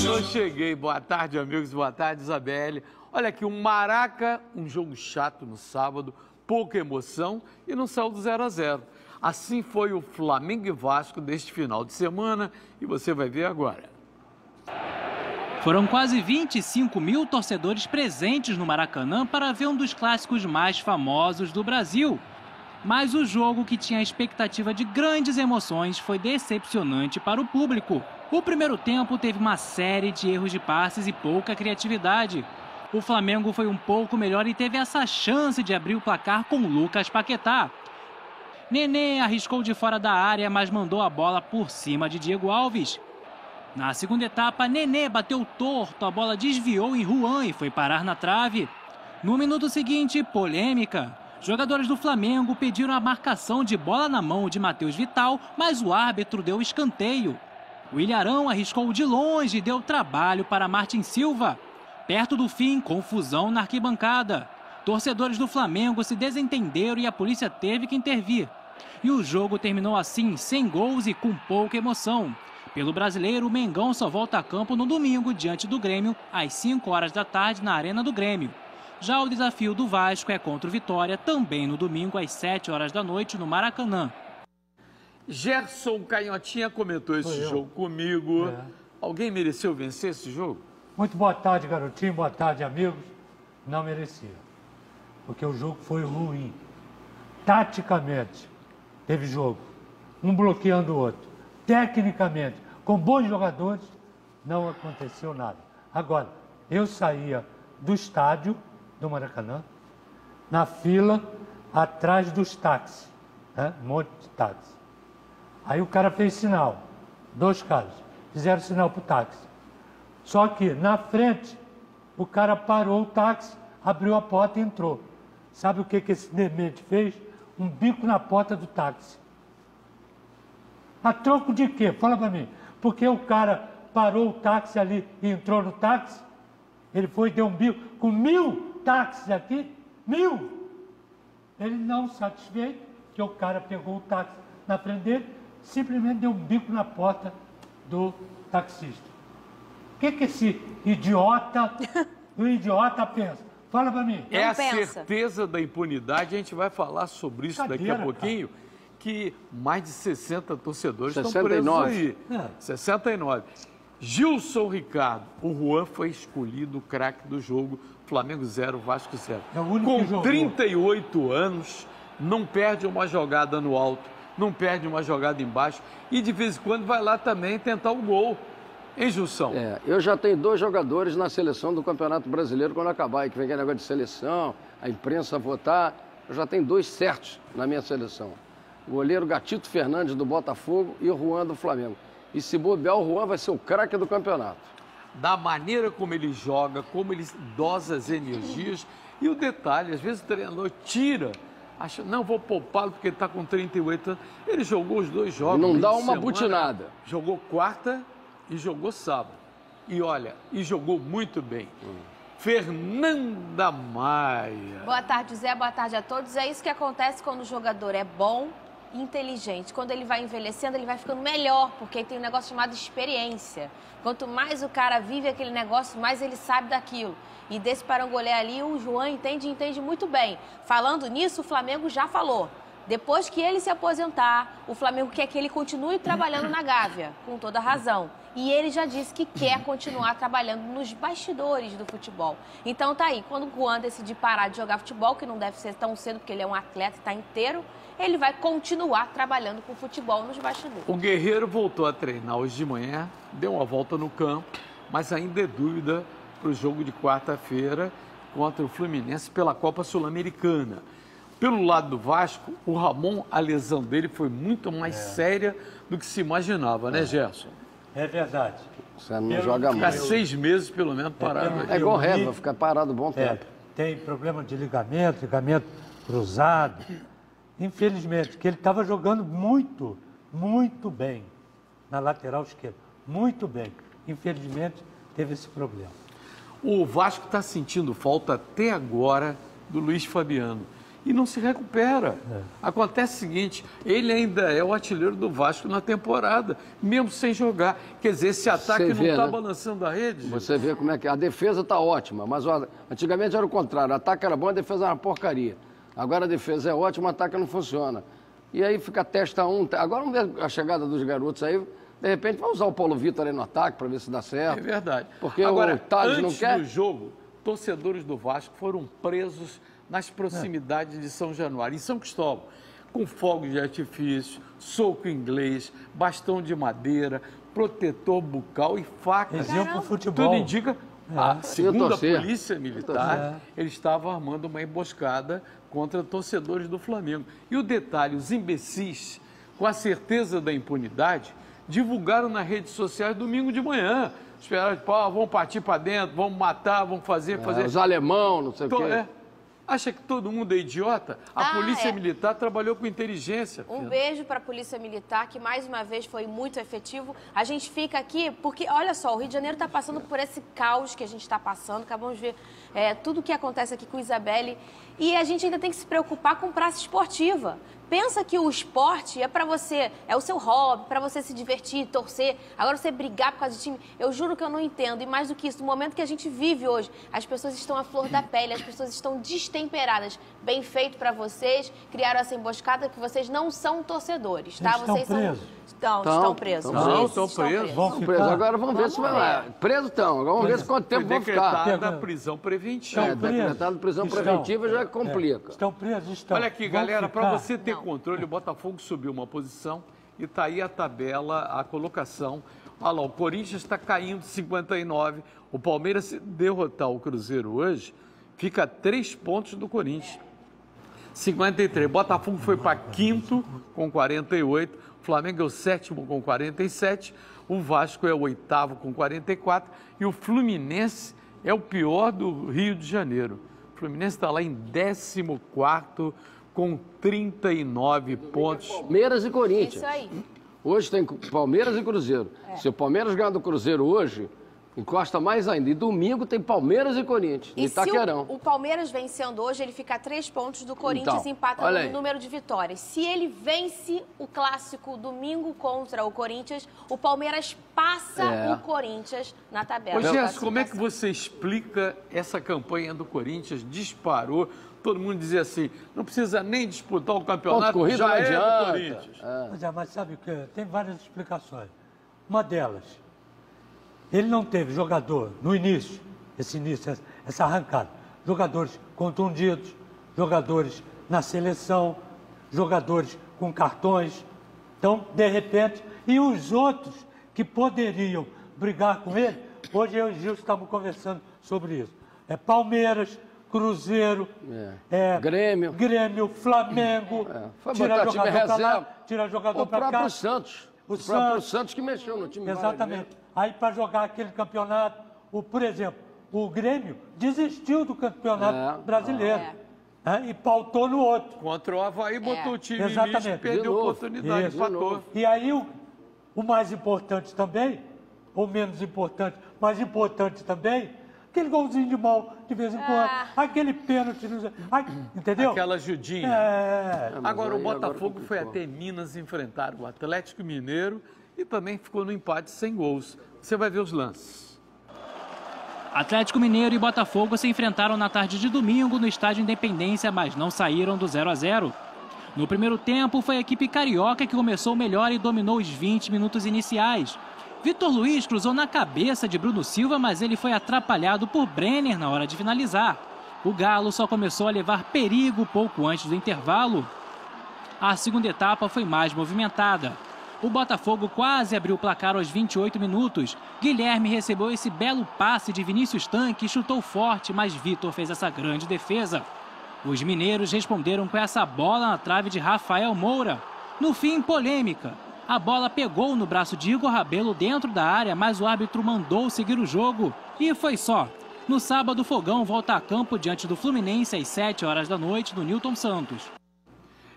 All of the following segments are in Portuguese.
Eu cheguei. Boa tarde, amigos. Boa tarde, Isabelle. Olha aqui, um Maraca, um jogo chato no sábado, pouca emoção e não saiu do 0 a 0. Assim foi o Flamengo e Vasco deste final de semana e você vai ver agora. Foram quase 25 mil torcedores presentes no Maracanã para ver um dos clássicos mais famosos do Brasil. Mas o jogo, que tinha a expectativa de grandes emoções, foi decepcionante para o público. O primeiro tempo teve uma série de erros de passes e pouca criatividade. O Flamengo foi um pouco melhor e teve essa chance de abrir o placar com Lucas Paquetá. Nenê arriscou de fora da área, mas mandou a bola por cima de Diego Alves. Na segunda etapa, Nenê bateu torto, a bola desviou em Juan e foi parar na trave. No minuto seguinte, polêmica. Jogadores do Flamengo pediram a marcação de bola na mão de Matheus Vital, mas o árbitro deu escanteio. O Ilharão arriscou de longe e deu trabalho para Martin Silva. Perto do fim, confusão na arquibancada. Torcedores do Flamengo se desentenderam e a polícia teve que intervir. E o jogo terminou assim, sem gols e com pouca emoção. Pelo Brasileiro, o Mengão só volta a campo no domingo, diante do Grêmio, às 5 horas da tarde, na Arena do Grêmio. Já o desafio do Vasco é contra o Vitória, também no domingo, às 7 horas da noite, no Maracanã. Gerson Canhotinha comentou esse jogo comigo. Alguém mereceu vencer esse jogo? Muito boa tarde, garotinho. Boa tarde, amigos. Não merecia. Porque o jogo foi ruim. Taticamente, teve jogo. Um bloqueando o outro. Tecnicamente, com bons jogadores, não aconteceu nada. Agora, eu saía do estádio do Maracanã, na fila, atrás dos táxis. Um monte de táxi. Aí o cara fez sinal. 2 caras. Fizeram sinal pro táxi. Só que, na frente, o cara parou o táxi, abriu a porta e entrou. Sabe o que esse demente fez? Um bico na porta do táxi. A troco de quê? Fala pra mim. Porque o cara parou o táxi ali e entrou no táxi? Ele foi e deu um bico com 1000 táxis aqui? 1000! Ele não satisfeito, que o cara pegou o táxi na frente dele, simplesmente deu um bico na porta do taxista. O que esse idiota, o idiota pensa? Fala pra mim. É a certeza da impunidade, a gente vai falar sobre isso daqui a pouquinho, que mais de 60 torcedores estão presos aí. 69. Gilson Ricardo, o Juan foi escolhido o craque do jogo, Flamengo 0, Vasco 0. Com 38 anos, não perde uma jogada no alto, não perde uma jogada embaixo e de vez em quando vai lá também tentar o gol. Hein, Gilson? Eu já tenho 2 jogadores na seleção do Campeonato Brasileiro quando acabar. Aí que vem aquele negócio de seleção, a imprensa votar. Eu já tenho 2 certos na minha seleção. O goleiro Gatito Fernandes, do Botafogo, e o Juan, do Flamengo. E se bobear, o Juan vai ser o craque do campeonato. Da maneira como ele joga, como ele dosa as energias. E o detalhe, às vezes o treinador tira, acha, não, vou poupá-lo porque ele está com 38 anos. Ele jogou os 2 jogos. Não dá uma butinada. Jogou quarta e jogou sábado. E olha, e jogou muito bem. Fernanda Maia. Boa tarde, Zé. Boa tarde a todos. É isso que acontece quando o jogador é bom e inteligente. Quando ele vai envelhecendo, ele vai ficando melhor, porque tem um negócio chamado experiência. Quanto mais o cara vive aquele negócio, mais ele sabe daquilo. E desse parangolé ali, o Juan entende muito bem. Falando nisso, o Flamengo já falou. Depois que ele se aposentar, o Flamengo quer que ele continue trabalhando na Gávea, com toda razão. E ele já disse que quer continuar trabalhando nos bastidores do futebol. Então tá aí, quando o Juan decidir parar de jogar futebol, que não deve ser tão cedo, porque ele é um atleta e está inteiro, ele vai continuar trabalhando com futebol nos bastidores. O Guerreiro voltou a treinar hoje de manhã, deu uma volta no campo, mas ainda é dúvida para o jogo de quarta-feira contra o Fluminense pela Copa Sul-Americana. Pelo lado do Vasco, o Ramon, a lesão dele foi muito mais séria do que se imaginava, né, Gerson? É verdade. Você não joga Ficar mais. 6 meses, pelo menos, parado. É igual reza, ficar parado um bom tempo. Tem problema de ligamento cruzado. Infelizmente, que ele estava jogando muito bem na lateral esquerda. Muito bem. Infelizmente, teve esse problema. O Vasco está sentindo falta até agora do Luiz Fabiano. e não se recupera. Acontece o seguinte, ele ainda é o artilheiro do Vasco na temporada, mesmo sem jogar. Quer dizer, esse ataque não está balançando a rede. Você vê como é que a defesa está ótima, mas antigamente era o contrário, o ataque era bom, a defesa era uma porcaria. Agora a defesa é ótima, o ataque não funciona. E aí fica testa um. Agora vamos ver a chegada dos garotos aí. De repente, vamos usar o Paulo Vitor aí no ataque para ver se dá certo. É verdade. Porque agora, o Thales não quer. Antes do jogo, torcedores do Vasco foram presos nas proximidades de São Januário, em São Cristóvão, com fogos de artifício, soco inglês, bastão de madeira, protetor bucal e facas. Eles iam pro futebol. Tudo indica. Segundo a Polícia Militar, eles estavam armando uma emboscada contra torcedores do Flamengo. E o detalhe, os imbecis, com a certeza da impunidade, divulgaram nas redes sociais domingo de manhã. Esperaram, vamos partir para dentro, vamos matar, vamos fazer... Os alemão, não sei o quê. Acha que todo mundo é idiota? A Polícia Militar trabalhou com inteligência. Um beijo para a Polícia Militar, que mais uma vez foi muito efetivo. A gente fica aqui porque, olha só, o Rio de Janeiro está passando por esse caos que a gente está passando. Acabamos de ver tudo o que acontece aqui com Isabelle. E a gente ainda tem que se preocupar com praça esportiva. Pensa que o esporte é para você, é o seu hobby, para você se divertir, torcer. Agora você brigar por causa de time, eu juro que eu não entendo. E mais do que isso, no momento que a gente vive hoje, as pessoas estão à flor da pele, as pessoas estão destemperadas. Bem feito para vocês, criaram essa emboscada que vocês não são torcedores, tá? Estão presos. Estão presos. Estão presos. Vão ficar. Agora vamos ver se vai. Presos estão. Agora vamos ver se quanto tempo vão ficar. Decretada prisão preventiva. Decretada prisão preventiva já complica. Estão presos, estão. Olha aqui, galera, para você ter controle, o Botafogo subiu uma posição e está aí a tabela, a colocação. Olha lá, o Corinthians está caindo 59. O Palmeiras, se derrotar o Cruzeiro hoje, fica a 3 pontos do Corinthians. 53. Botafogo foi para quinto com 48. O Flamengo é o 7º com 47. O Vasco é o 8º com 44. E o Fluminense é o pior do Rio de Janeiro. O Fluminense está lá em 14º com 39 pontos. Palmeiras e Corinthians. Isso aí. Hoje tem Palmeiras e Cruzeiro. Se o Palmeiras ganhar do Cruzeiro hoje, encosta mais ainda. E domingo tem Palmeiras e Corinthians, e Itaquerão. Se o Palmeiras vencendo hoje, ele fica a 3 pontos do Corinthians e empata no número de vitórias. Se ele vence o clássico domingo contra o Corinthians, o Palmeiras passa o Corinthians na tabela. Ô, Gerson, como é que você explica essa campanha do Corinthians? Disparou, todo mundo dizia assim, não precisa nem disputar o campeonato, já é do Corinthians. Mas sabe o que? Tem várias explicações. Uma delas, ele não teve jogador no início, essa arrancada. Jogadores contundidos, jogadores na seleção, jogadores com cartões. Então, de repente, e os outros que poderiam brigar com ele, hoje eu e o Gilson estamos conversando sobre isso. Palmeiras, Cruzeiro, Grêmio, Flamengo. Foi botar time reserva. Tira jogador para cá. O próprio Santos. O próprio Santos que mexeu no time. Exatamente. Aí, para jogar aquele campeonato, por exemplo, o Grêmio desistiu do campeonato brasileiro e pautou no outro. Contra o Avaí, botou o time em lixo e perdeu a oportunidade, empatou. E aí, o mais importante também, ou menos importante, mas importante também, aquele golzinho de mão de vez em quando, aquele pênalti, entendeu? Aquela ajudinha. Agora, o Botafogo foi até Minas enfrentar o Atlético Mineiro e também ficou no empate sem gols. Você vai ver os lances. Atlético Mineiro e Botafogo se enfrentaram na tarde de domingo no estádio Independência, mas não saíram do 0-0. No primeiro tempo, foi a equipe carioca que começou melhor e dominou os 20 minutos iniciais. Vitor Luiz cruzou na cabeça de Bruno Silva, mas ele foi atrapalhado por Brenner na hora de finalizar. O Galo só começou a levar perigo pouco antes do intervalo. A segunda etapa foi mais movimentada. O Botafogo quase abriu o placar aos 28 minutos. Guilherme recebeu esse belo passe de Vinícius Tanque e chutou forte, mas Vitor fez essa grande defesa. Os mineiros responderam com essa bola na trave de Rafael Moura. No fim, polêmica. A bola pegou no braço de Igor Rabelo dentro da área, mas o árbitro mandou seguir o jogo. E foi só. No sábado, o Fogão volta a campo diante do Fluminense às 7 horas da noite no Newton Santos.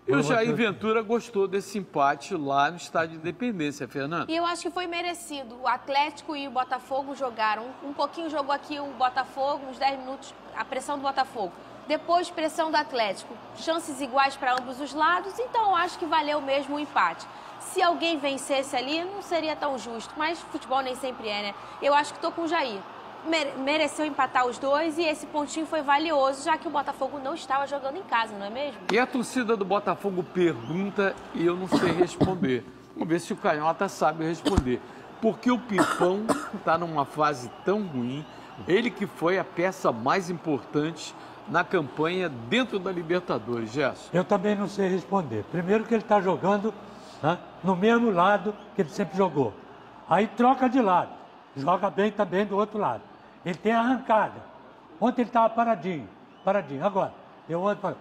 E o Jair Ventura gostou desse empate lá no estádio de Independência, Fernando. E eu acho que foi merecido. O Atlético e o Botafogo jogaram. Um pouquinho jogou aqui o Botafogo, uns 10 minutos, a pressão do Botafogo. Depois, pressão do Atlético. Chances iguais para ambos os lados, então eu acho que valeu mesmo o empate. Se alguém vencesse ali, não seria tão justo, mas futebol nem sempre é, né? Eu acho que estou com o Jair. Mereceu empatar os dois e esse pontinho foi valioso, já que o Botafogo não estava jogando em casa, não é mesmo? E a torcida do Botafogo pergunta e eu não sei responder. Vamos ver se o Canhota sabe responder. Porque o Pimpão está numa fase tão ruim, ele que foi a peça mais importante na campanha dentro da Libertadores, Gerson. Eu também não sei responder. Primeiro que ele está jogando, né, no mesmo lado que ele sempre jogou. Aí troca de lado, joga bem também do outro lado. Ele tem arrancada. Ontem ele estava paradinho. Agora, eu ontem falo,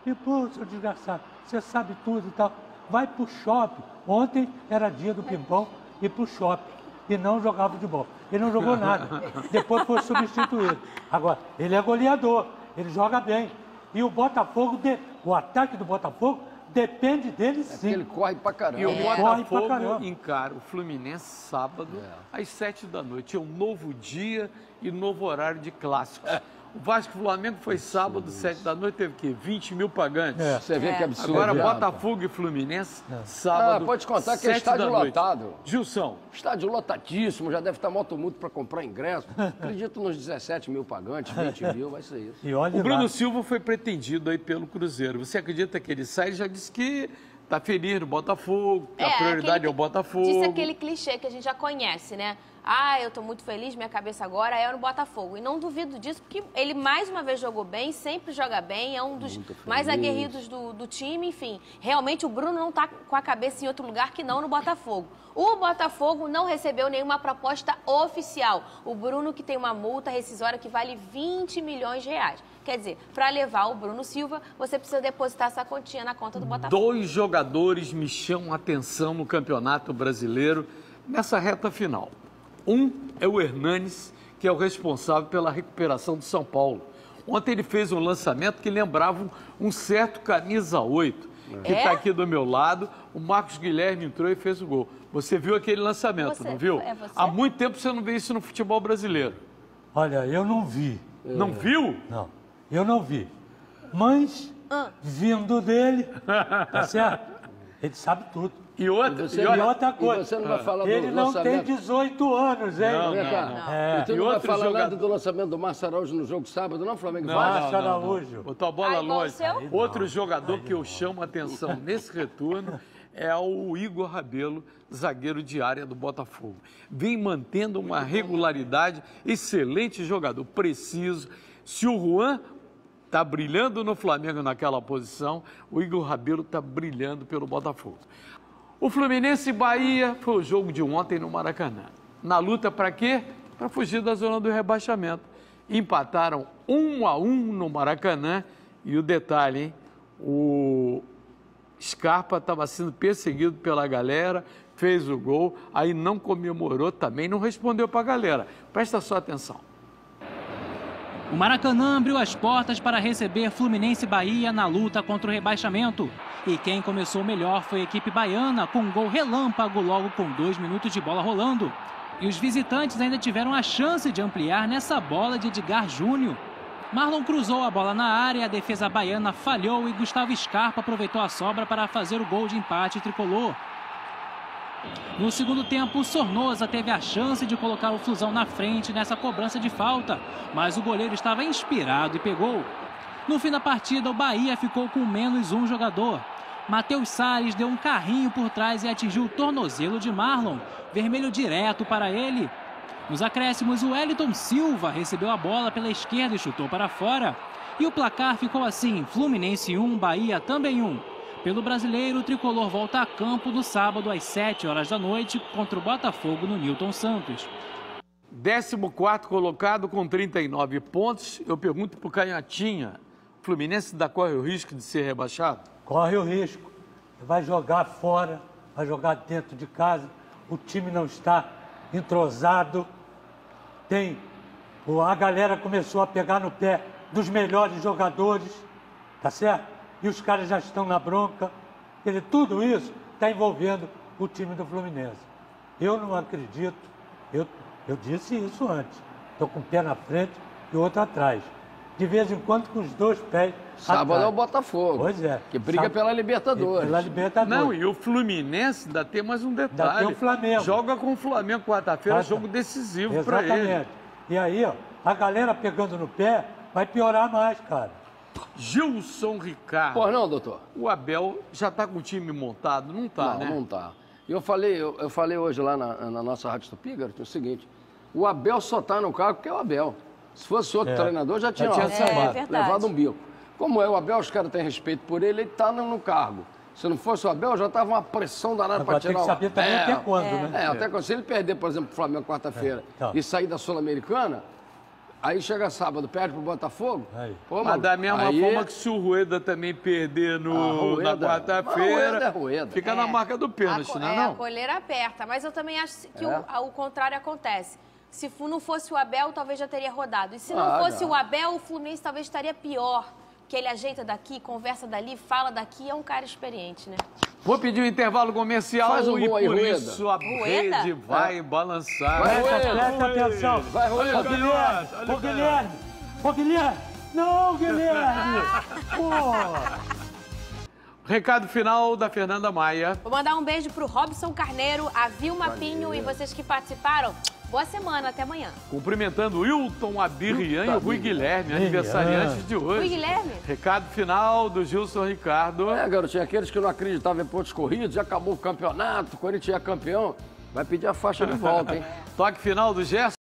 Pimpão, seu desgraçado, você sabe tudo e tal. Vai pro shopping. Ontem era dia do Pimpão ir pro shopping e não jogar futebol. Ele não jogou nada. Depois foi substituído. Agora, ele é goleador, ele joga bem. E o Botafogo, o ataque do Botafogo depende dele sim. Ele corre pra caramba. E o Botafogo encara o Fluminense sábado às 7 da noite. É um novo dia e novo horário de clássicos. O Vasco e Flamengo foi sábado, 7 da noite, teve que 20 mil pagantes. Você vê que absurdo. Agora, Botafogo e Fluminense, sábado, pode contar que é estádio lotado. Gilson. Estádio lotadíssimo, já deve estar mó tumulto para comprar ingresso. Acredito nos 17 mil pagantes, 20 mil, vai ser isso. O Bruno Silva foi pretendido aí pelo Cruzeiro. Você acredita que ele sai? Ele já disse que está feliz no Botafogo, que a prioridade é o Botafogo. Disse aquele clichê que a gente já conhece, né? Ah, eu tô muito feliz, minha cabeça agora é no Botafogo. E não duvido disso, porque ele mais uma vez jogou bem, sempre joga bem, é um dos mais aguerridos do time, enfim. Realmente o Bruno não tá com a cabeça em outro lugar que não no Botafogo. O Botafogo não recebeu nenhuma proposta oficial. O Bruno que tem uma multa rescisória que vale 20 milhões de reais. Quer dizer, para levar o Bruno Silva, você precisa depositar essa quantia na conta do Botafogo. 2 jogadores me chamam a atenção no Campeonato Brasileiro nessa reta final. Um é o Hernanes, que é o responsável pela recuperação do São Paulo. Ontem ele fez um lançamento que lembrava um certo camisa 8, que está aqui do meu lado. O Marcos Guilherme entrou e fez o gol. Você viu aquele lançamento, não viu? Há muito tempo você não vê isso no futebol brasileiro. Olha, eu não vi. Não viu? Não, eu não vi. Mas, vindo dele, tá certo? Ele sabe tudo. E outra coisa, você não vai falar ele não tem 18 anos, hein? Não. E tu não vai falar nada do lançamento do Márcio Araújo no jogo sábado, não, Flamengo? Márcio Araújo. Botou a bola longe. Outro jogador que eu chamo a atenção nesse retorno é o Igor Rabelo, zagueiro de área do Botafogo. Vem mantendo uma regularidade, excelente jogador, preciso. Se o Juan está brilhando no Flamengo naquela posição, o Igor Rabelo está brilhando pelo Botafogo. O Fluminense e Bahia foi o jogo de ontem no Maracanã. Na luta para quê? Para fugir da zona do rebaixamento. Empataram 1-1 no Maracanã. E o detalhe, hein? O Scarpa estava sendo perseguido pela galera, fez o gol, aí não comemorou também, não respondeu para a galera. Presta só atenção. O Maracanã abriu as portas para receber Fluminense e Bahia na luta contra o rebaixamento. E quem começou melhor foi a equipe baiana, com um gol relâmpago logo com 2 minutos de bola rolando. E os visitantes ainda tiveram a chance de ampliar nessa bola de Edgar Júnior. Marlon cruzou a bola na área, a defesa baiana falhou e Gustavo Scarpa aproveitou a sobra para fazer o gol de empate tricolor. No segundo tempo, o Sornosa teve a chance de colocar o Flusão na frente nessa cobrança de falta, mas o goleiro estava inspirado e pegou. No fim da partida, o Bahia ficou com menos um jogador. Matheus Salles deu um carrinho por trás e atingiu o tornozelo de Marlon, vermelho direto para ele. Nos acréscimos, o Wellington Silva recebeu a bola pela esquerda e chutou para fora. E o placar ficou assim, Fluminense 1, Bahia também 1. Pelo brasileiro, o tricolor volta a campo no sábado às 7 horas da noite contra o Botafogo no Newton Santos. 14º colocado com 39 pontos. Eu pergunto para o Canhotinha, o Fluminense ainda corre o risco de ser rebaixado? Corre o risco. Vai jogar fora, vai jogar dentro de casa. O time não está entrosado. A galera começou a pegar no pé dos melhores jogadores, tá certo? E os caras já estão na bronca. Quer dizer, tudo isso está envolvendo o time do Fluminense. Eu não acredito, eu disse isso antes. Estou com um pé na frente e outro atrás. de vez em quando com os 2 pés Sábado atrás. é o Botafogo. Pois é. Que briga pela Libertadores. Pela Libertadores. Não, e o Fluminense ainda tem mais um detalhe. Ainda tem o Flamengo. Joga com o Flamengo quarta-feira, jogo decisivo para ele. Exatamente. E aí, ó, a galera pegando no pé vai piorar mais, cara. Gilson Ricardo. Pois não, doutor? O Abel já está com o time montado? Não está, né? Não está. E eu falei hoje lá na nossa Rádio Tupi, garoto, o seguinte, o Abel só está no cargo porque é o Abel. Se fosse outro treinador, já tinha levado um bico. Como é o Abel, os caras têm respeito por ele, ele está no cargo. Se não fosse o Abel, já estava uma pressão danada para tirar o... Tem que saber também até quando, né? Até quando. Se ele perder, por exemplo, o Flamengo quarta-feira e sair da Sul-Americana, aí chega sábado, perde pro Botafogo. Pô, mas da mesma forma que se o Rueda também perder na quarta-feira, fica na marca do pênalti, não é não? A coleira aperta, mas eu também acho que o contrário acontece. Se não fosse o Abel, talvez já teria rodado. E se não fosse o Abel, o Fluminense talvez estaria pior. Que ele ajeita daqui, conversa dali, fala daqui, é um cara experiente, né? Vou pedir um intervalo comercial. Faz um gol aí, por Rueda. Isso a rede vai balançar. Presta atenção. Vai, Rueda. Ô, Guilherme! Não, Guilherme! Recado final da Fernanda Maia. Vou mandar um beijo pro Robson Carneiro, a Vilma Pinho e vocês que participaram. Boa semana, até amanhã. Cumprimentando o Wilton Abirrian e o Rui Guilherme, aniversariantes de hoje. Rui Guilherme? Recado final do Gilson Ricardo. Garotinho, aqueles que não acreditavam em pontos corridos, já acabou o campeonato, o Corinthians é campeão, vai pedir a faixa de volta, hein? Toque final do Gerson.